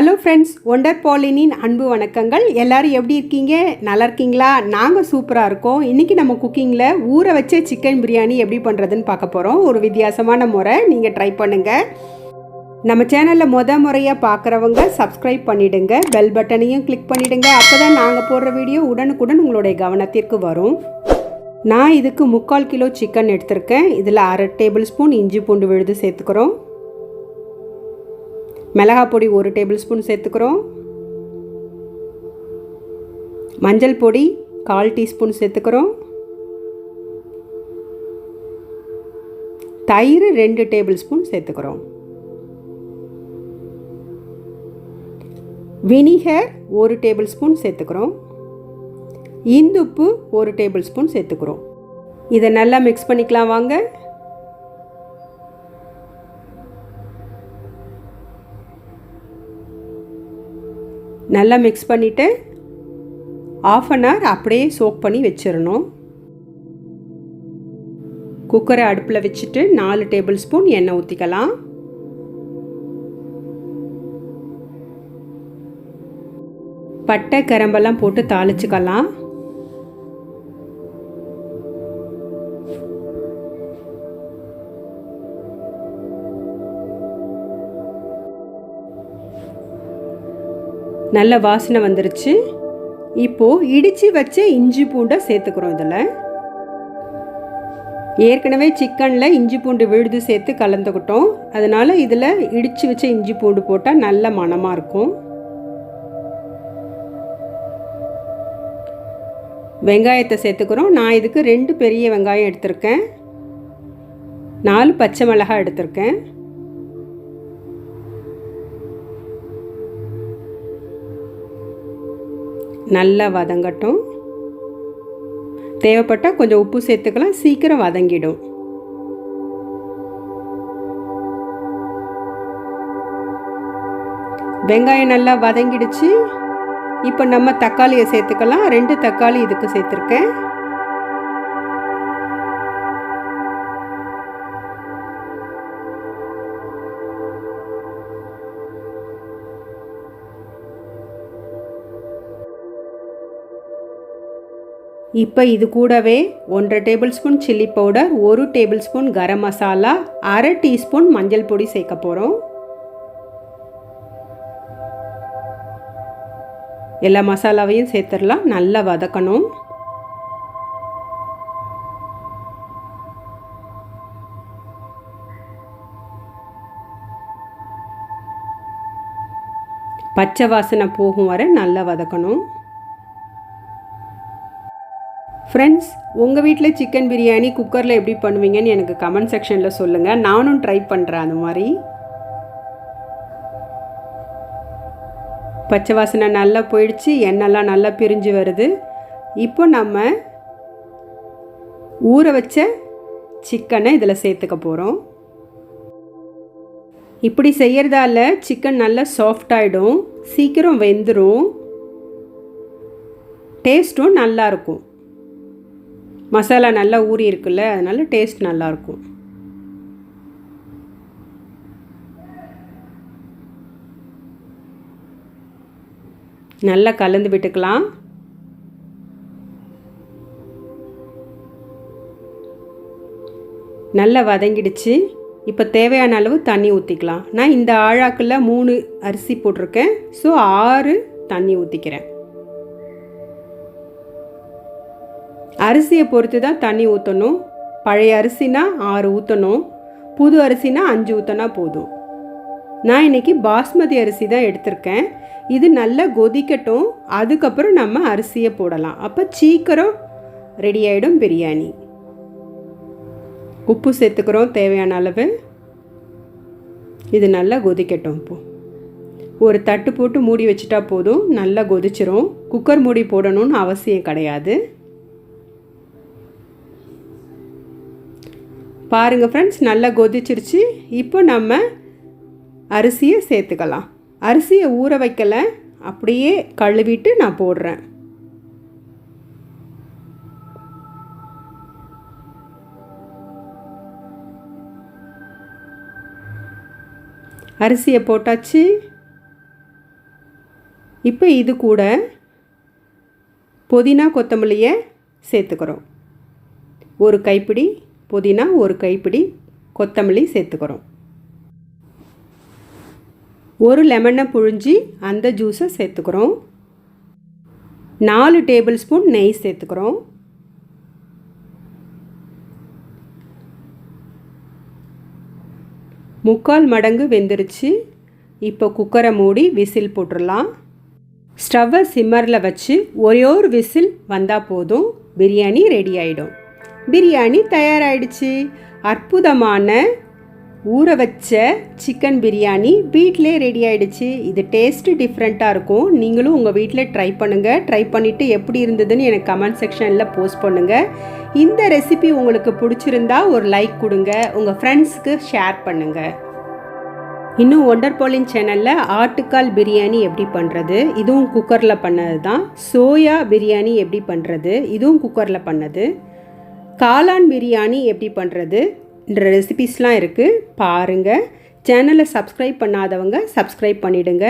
Hello friends, wonder பாலினின் அன்பு வணக்கங்கள். எல்லோரும் எப்படி இருக்கீங்க? நல்லா இருக்கீங்களா? நாங்கள் சூப்பராக இருக்கோம். இன்றைக்கி நம்ம குக்கிங்கில் ஊற வச்ச சிக்கன் பிரியாணி எப்படி பண்ணுறதுன்னு பார்க்க போகிறோம். ஒரு வித்தியாசமான முறை, நீங்கள் ட்ரை பண்ணுங்கள். நம்ம சேனலில் முறையாக பார்க்குறவங்க சப்ஸ்கிரைப் பண்ணிவிடுங்க, பெல் பட்டனையும் கிளிக் பண்ணிவிடுங்க. அப்போ தான் நாங்கள் போடுற வீடியோ உடனுக்குடன் உங்களுடைய கவனத்திற்கு வரும். நான் இதுக்கு 3/4 கிலோ சிக்கன் எடுத்திருக்கேன். இதில் 1/2 டேபிள் ஸ்பூன் இஞ்சி பூண்டு விழுது சேர்த்துக்கிறோம். மிளகாய் பொடி 1 டேபிள் ஸ்பூன் சேர்த்துக்கிறோம். மஞ்சள் பொடி 1/4 டீஸ்பூன் சேர்த்துக்கிறோம். தயிர் 2 டேபிள் ஸ்பூன் சேர்த்துக்கிறோம். வினிகர் 1 டேபிள் ஸ்பூன் சேர்த்துக்கிறோம். இந்துப்பு 1 டேபிள் ஸ்பூன் சேர்த்துக்கிறோம். இதை நல்லா மிக்ஸ் பண்ணிக்கலாம் வாங்க. நல்லா மிக்ஸ் பண்ணிவிட்டு 1/2 hour அப்படியே சோக் பண்ணி வச்சிடணும். குக்கரை அடுப்பில் வச்சுட்டு 4 டேபிள் ஸ்பூன் எண்ணெய் ஊற்றிக்கலாம். பட்டை கரம்பெல்லாம் போட்டு தாளிச்சுக்கலாம். நல்ல வாசனை வந்துருச்சு. இப்போது இடித்து வச்ச இஞ்சி பூண்டை சேர்த்துக்கிறோம். இதில் ஏற்கனவே சிக்கனில் இஞ்சி பூண்டு விழுது சேர்த்து கலந்துக்கிட்டோம். அதனால் இதில் இடித்து வச்ச இஞ்சி பூண்டு போட்டால் நல்ல மணமாக இருக்கும். வெங்காயத்தை சேர்த்துக்கிறோம். நான் இதுக்கு 2 பெரிய வெங்காயம் எடுத்திருக்கேன். 4 பச்சை மிளகாய் எடுத்திருக்கேன். நல்லா வதங்கட்டும். தேவைப்பட்டால் கொஞ்சம் உப்பு சேர்த்துக்கலாம், சீக்கிரம் வதங்கிடும். வெங்காயம் நல்லா வதங்கிடுச்சு. இப்போ நம்ம தக்காளியை சேர்த்துக்கலாம். 2 தக்காளி இதுக்கு சேர்த்துருக்கேன். இப்போ இது கூடவே 1/2 table spoon chilli powder, 1 table spoon garam masala, 1/2 teaspoon மஞ்சள் பொடி சேர்க்க போகிறோம். எல்லா மசாலாவையும் சேர்த்துடலாம். நல்லா வதக்கணும். பச்சை வாசனை போகும் வரை நல்லா வதக்கணும். ஃப்ரெண்ட்ஸ், உங்கள் வீட்டில் சிக்கன் பிரியாணி குக்கரில் எப்படி பண்ணுவீங்கன்னு எனக்கு கமெண்ட் செக்ஷனில் சொல்லுங்கள். நானும் ட்ரை பண்ணுறேன். அந்த மாதிரி பச்சை வாசனை நல்லா போயிடுச்சு. எண்ணெய்லாம் நல்லா பிரிஞ்சு வருது. இப்போ நம்ம ஊற வச்ச சிக்கனை இதில் சேர்த்துக்க போகிறோம். இப்படி செய்கிறதால சிக்கன் நல்லா சாஃப்டாகிடும், சீக்கிரம் வெந்துடும், டேஸ்ட்டும் நல்லாயிருக்கும். மசாலா நல்லா ஊறி இருக்குல்ல, அதனால் டேஸ்ட் நல்லாயிருக்கும். நல்லா கலந்து விட்டுக்கலாம். நல்லா வதங்கிடுச்சு. இப்போ தேவையான அளவு தண்ணி ஊற்றிக்கலாம். நான் இந்த ஆழாக்கில் 3 அரிசி போட்டிருக்கேன். ஸோ 6 தண்ணி ஊற்றிக்கிறேன். அரிசியை பொறுத்து தான் தண்ணி ஊற்றணும். பழைய அரிசினா 6 ஊற்றணும், புது அரிசினா 5 ஊற்றினா போதும். நான் இன்றைக்கி பாஸ்மதி அரிசி தான் எடுத்திருக்கேன். இது நல்லா கொதிக்கட்டும், அதுக்கப்புறம் நம்ம அரிசியை போடலாம். அப்போ சீக்கிரம் ரெடி ஆகிடும் பிரியாணி. உப்பு சேர்த்துக்கிறோம் தேவையான அளவு. இது நல்லா கொதிக்கட்டும். இப்போது ஒரு தட்டு போட்டு மூடி வச்சுட்டா போதும், நல்லா கொதிச்சிரும். குக்கர் மூடி போடணும்னு அவசியம் கிடையாது. பாருங்கள் ஃப்ரெண்ட்ஸ், நல்லா கொதிச்சிருச்சு. இப்போ நம்ம அரிசியை சேர்த்துக்கலாம். அரிசியை ஊற வைக்கலை, அப்படியே கழுவிட்டு நான் போடுறேன். அரிசியை போட்டாச்சு. இப்போ இது கூட புதினா கொத்தமல்லியை சேர்த்துக்கிறோம். ஒரு கைப்பிடி புதினா, ஒரு கைப்பிடி கொத்தமல்லி சேர்த்துக்கிறோம். ஒரு லெமனை புழிஞ்சி அந்த ஜூஸை சேர்த்துக்கிறோம். 4 டேபிள் ஸ்பூன் நெய் சேர்த்துக்கிறோம். முக்கால் மடங்கு வெந்துருச்சு. இப்போ குக்கரை மூடி விசில் போட்டுடலாம். ஸ்டவ்வை சிம்மரில் வச்சு ஒரே ஒரு விசில் வந்தால் போதும், பிரியாணி ரெடி ஆகிடும். பிரியாணி தயாராகிடுச்சு. அற்புதமான ஊற வச்ச சிக்கன் பிரியாணி வீட்டிலே ரெடி ஆகிடுச்சு. இது டேஸ்ட்டு டிஃப்ரெண்ட்டாக இருக்கும். நீங்களும் உங்கள் வீட்டில் ட்ரை பண்ணுங்கள். ட்ரை பண்ணிவிட்டு எப்படி இருந்ததுன்னு எனக்கு கமெண்ட் செக்ஷனில் போஸ்ட் பண்ணுங்கள். இந்த ரெசிபி உங்களுக்கு பிடிச்சிருந்தா ஒரு லைக் கொடுங்க, உங்கள் ஃப்ரெண்ட்ஸுக்கு ஷேர் பண்ணுங்கள். இன்னும் ஒண்டர் பாலின் சேனலில் ஆட்டுக்கால் பிரியாணி எப்படி பண்ணுறது, இதுவும் குக்கரில் பண்ணது தான். சோயா பிரியாணி எப்படி பண்ணுறது, இதுவும் குக்கரில் பண்ணது. காளான் பிரியாணி எப்படி பண்ணுறது என்ற ரெசிபிஸ்லாம் இருக்குது, பாருங்கள். சேனலை சப்ஸ்கிரைப் பண்ணாதவங்க சப்ஸ்கிரைப் பண்ணிவிடுங்க.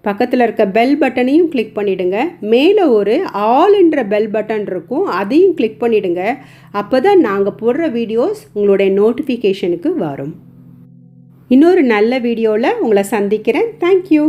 பக்கத்தில் இருக்க பெல் பட்டனையும் கிளிக் பண்ணிவிடுங்க. மேலே ஒரு ஆல் என்ற பெல் பட்டன் இருக்கும், அதையும் கிளிக் பண்ணிவிடுங்க. அப்போ தான் நாங்கள் போடுற வீடியோஸ் உங்களுடைய நோட்டிஃபிகேஷனுக்கு வரும். இன்னொரு நல்ல வீடியோவில் உங்களை சந்திக்கிறேன். தேங்க்யூ.